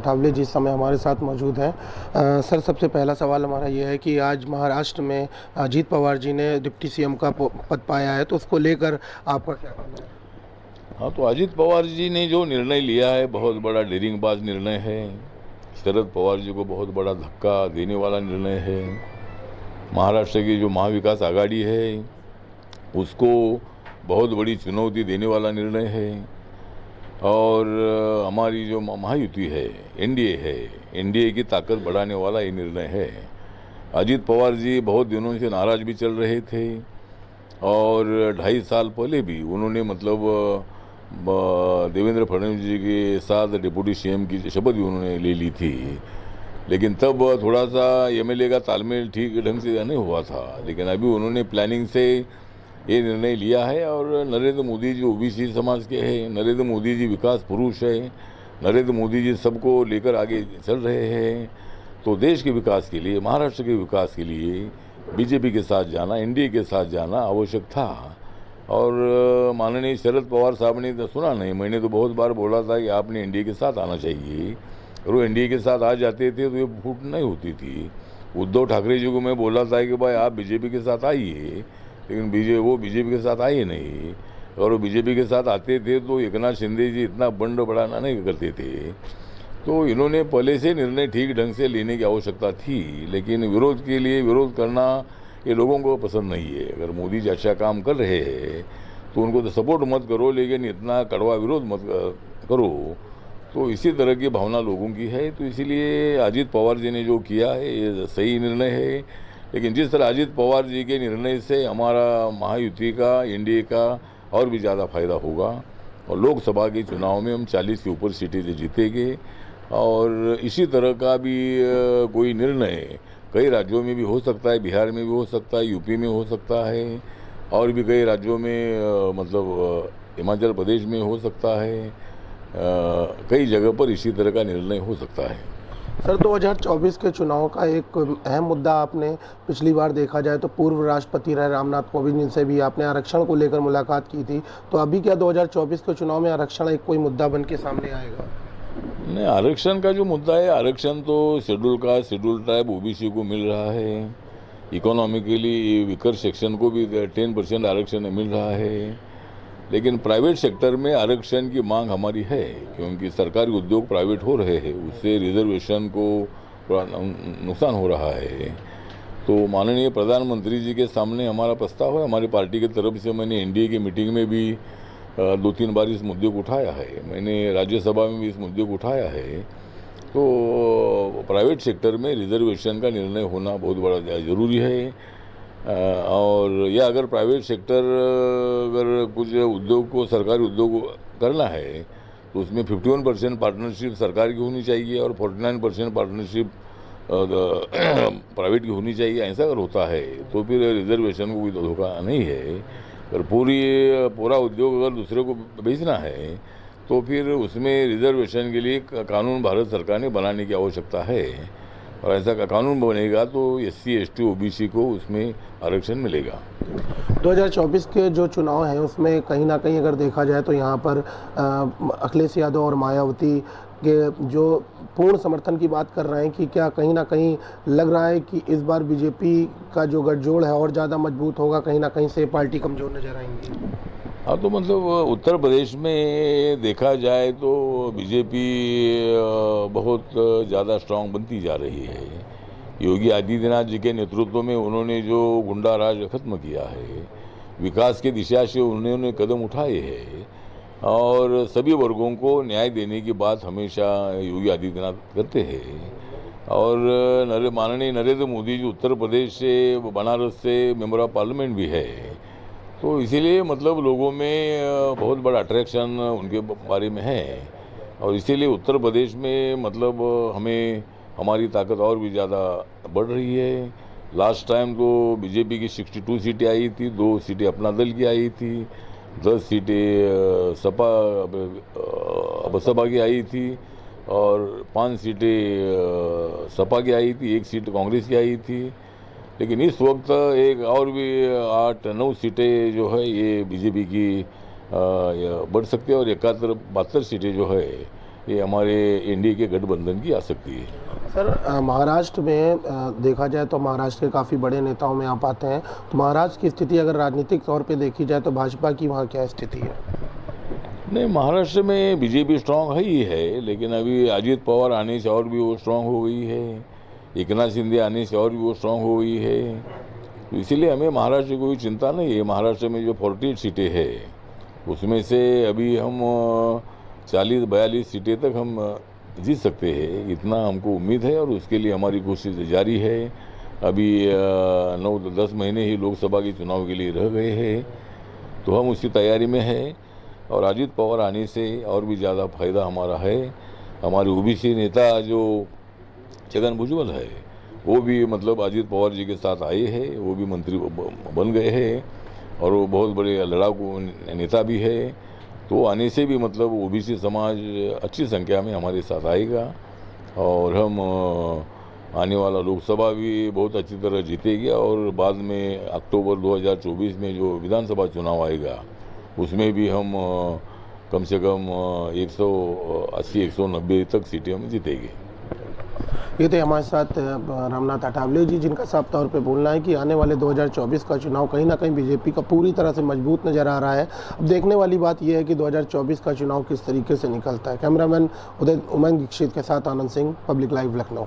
ठावले जी इस समय हमारे साथ मौजूद हैं। सर, सबसे पहला सवाल हमारा ये है कि आज महाराष्ट्र में अजीत पवार जी ने डिप्टी सीएम का पद पाया है, तो उसको लेकर आपका क्या कहना है? हाँ, तो अजीत पवार जी ने जो निर्णय लिया है बहुत बड़ा डेरिंगबाज निर्णय है। शरद पवार जी को बहुत बड़ा धक्का देने वाला निर्णय है। महाराष्ट्र की जो महाविकास आघाड़ी है उसको बहुत बड़ी चुनौती देने वाला निर्णय है। और हमारी जो महायुति है, एनडीए की ताकत बढ़ाने वाला ये निर्णय है। अजीत पवार जी बहुत दिनों से नाराज भी चल रहे थे और 2.5 साल पहले भी उन्होंने देवेंद्र फडणवीस जी के साथ डिप्टी सीएम की शपथ भी उन्होंने ले ली थी, लेकिन तब थोड़ा सा एमएलए का तालमेल ठीक ढंग से नहीं हुआ था। लेकिन अभी उन्होंने प्लानिंग से ये निर्णय लिया है और नरेंद्र मोदी जी ओबीसी समाज के हैं, नरेंद्र मोदी जी विकास पुरुष है, नरेंद्र मोदी जी सबको लेकर आगे चल रहे हैं। तो देश के विकास के लिए, महाराष्ट्र के विकास के लिए बीजेपी के साथ जाना, एनडीए के साथ जाना आवश्यक था। और माननीय शरद पवार साहब ने तो सुना नहीं, मैंने तो बहुत बार बोला था कि आपने एनडीए के साथ आना चाहिए, और वो एनडीए के साथ आ जाते थे तो ये फूट नहीं होती थी। उद्धव ठाकरे जी को मैं बोला था कि भाई आप बीजेपी के साथ आइए, लेकिन वो बीजेपी के साथ आए नहीं। और वो बीजेपी के साथ आते थे तो एकनाथ शिंदे जी इतना बंड बढ़ाना नहीं करते थे। तो इन्होंने पहले से निर्णय ठीक ढंग से लेने की आवश्यकता थी, लेकिन विरोध के लिए विरोध करना ये लोगों को पसंद नहीं है। अगर मोदी जी अच्छा काम कर रहे हैं तो उनको तो सपोर्ट मत करो, लेकिन इतना कड़वा विरोध मत करो। तो इसी तरह की भावना लोगों की है। तो इसीलिए अजीत पवार जी ने जो किया है ये सही निर्णय है। लेकिन जिस तरह अजीत पवार जी के निर्णय से हमारा महायुति का, एनडीए का और भी ज़्यादा फायदा होगा, और लोकसभा के चुनाव में हम 40 के ऊपर सीटें जीतेंगे। और इसी तरह का भी कोई निर्णय कई राज्यों में भी हो सकता है, बिहार में भी हो सकता है, यूपी में हो सकता है, और भी कई राज्यों में हिमाचल प्रदेश में हो सकता है। कई जगह पर इसी तरह का निर्णय हो सकता है। सर, 2024 के चुनाव का एक अहम मुद्दा आपने पिछली बार देखा जाए तो पूर्व राष्ट्रपति रहे रामनाथ कोविंद जी से भी आपने आरक्षण को लेकर मुलाकात की थी, तो अभी क्या 2024 के चुनाव में आरक्षण एक कोई मुद्दा बन के सामने आएगा? नहीं, आरक्षण का जो मुद्दा है, आरक्षण तो शेड्यूल ट्राइब ओबीसी को मिल रहा है। इकोनॉमिकली वीकर सेक्शन को भी 10% आरक्षण मिल रहा है। लेकिन प्राइवेट सेक्टर में आरक्षण की मांग हमारी है, क्योंकि सरकारी उद्योग प्राइवेट हो रहे हैं, उससे रिजर्वेशन को थोड़ा नुकसान हो रहा है। तो माननीय प्रधानमंत्री जी के सामने हमारा प्रस्ताव है। हमारी पार्टी की तरफ से मैंने एनडीए की मीटिंग में भी 2-3 बार इस मुद्दे को उठाया है, मैंने राज्यसभा में भी इस मुद्दे को उठाया है। तो प्राइवेट सेक्टर में रिजर्वेशन का निर्णय होना बहुत बड़ा ज़रूरी है। और यह अगर प्राइवेट सेक्टर अगर कुछ उद्योग को, सरकारी उद्योग को करना है तो उसमें 51% पार्टनरशिप सरकार की होनी चाहिए और 49% पार्टनरशिप प्राइवेट की होनी चाहिए। ऐसा अगर होता है तो फिर रिजर्वेशन को कोई धोखा नहीं है। और पूरा उद्योग अगर दूसरे को बेचना है तो फिर उसमें रिजर्वेशन के लिए कानून भारत सरकार ने बनाने की आवश्यकता है, और ऐसा का कानून बनेगा तो SC ST OBC को उसमें आरक्षण मिलेगा। 2024 के जो चुनाव हैं उसमें कहीं ना कहीं अगर देखा जाए तो यहाँ पर अखिलेश यादव और मायावती के जो पूर्ण समर्थन की बात कर रहे हैं कि क्या कहीं ना कहीं लग रहा है कि इस बार बीजेपी का जो गठजोड़ है और ज़्यादा मजबूत होगा, कहीं ना कहीं से पार्टी कमज़ोर नजर आएंगी? हाँ, तो उत्तर प्रदेश में देखा जाए तो बीजेपी बहुत ज़्यादा स्ट्रांग बनती जा रही है। योगी आदित्यनाथ जी के नेतृत्व में उन्होंने जो गुंडा राज खत्म किया है, विकास की दिशा से उन्होंने कदम उठाए हैं, और सभी वर्गों को न्याय देने की बात हमेशा योगी आदित्यनाथ करते हैं। और माननीय नरेंद्र मोदी जी उत्तर प्रदेश से, बनारस से मेंबर ऑफ पार्लियामेंट भी है। तो इसीलिए लोगों में बहुत बड़ा अट्रैक्शन उनके बारे में है, और इसीलिए उत्तर प्रदेश में हमें हमारी ताकत और भी ज़्यादा बढ़ रही है। लास्ट टाइम तो बीजेपी की 62 सीटें आई थी, 2 सीटें अपना दल की आई थी, 10 सीटें बसपा की आई थी, और 5 सीटें सपा की आई थी, 1 सीट कांग्रेस की आई थी। लेकिन इस वक्त एक और भी 8-9 सीटें जो है ये बीजेपी की बढ़ सकती है, और 71-72 सीटें जो है ये हमारे एनडीए के गठबंधन की आ सकती है। सर महाराष्ट्र में देखा जाए तो महाराष्ट्र के काफ़ी बड़े नेताओं में आप आते हैं, तो महाराष्ट्र की स्थिति अगर राजनीतिक तौर पे देखी जाए तो भाजपा की वहाँ क्या स्थिति है? नहीं, महाराष्ट्र में बीजेपी स्ट्रांग है ही है, लेकिन अभी अजीत पवार आने से और भी वो स्ट्रांग हो गई है, एकनाथ शिंदे आने से और भी वो स्ट्रांग हो गई है। तो इसीलिए हमें महाराष्ट्र की कोई चिंता नहीं है। महाराष्ट्र में जो 48 सीटें हैं उसमें से अभी हम 40-42 सीटें तक हम जीत सकते हैं, इतना हमको उम्मीद है और उसके लिए हमारी कोशिश जारी है। अभी 9-10 महीने ही लोकसभा के चुनाव के लिए रह गए हैं, तो हम उसकी तैयारी में हैं और अजीत पवार आने से और भी ज़्यादा फायदा हमारा है। हमारे ओबीसी नेता जो छगन भुजबल है वो भी मतलब अजीत पवार जी के साथ आए हैं, वो भी मंत्री बन गए हैं और वो बहुत बड़े लड़ाकू नेता भी है। तो आने से भी मतलब ओबीसी समाज अच्छी संख्या में हमारे साथ आएगा और हम आने वाला लोकसभा भी बहुत अच्छी तरह जीतेगी और बाद में अक्टूबर 2024 में जो विधानसभा चुनाव आएगा उसमें भी हम कम से कम 180-190 तक सीटें हम जीतेंगे। ये थे हमारे साथ रामनाथ अठावले जी, जिनका साफ तौर पे बोलना है कि आने वाले 2024 का चुनाव कहीं ना कहीं बीजेपी का पूरी तरह से मजबूत नज़र आ रहा है। अब देखने वाली बात यह है कि 2024 का चुनाव किस तरीके से निकलता है। कैमरामैन उमंग दीक्षित के साथ आनंद सिंह, पब्लिक लाइव लखनऊ।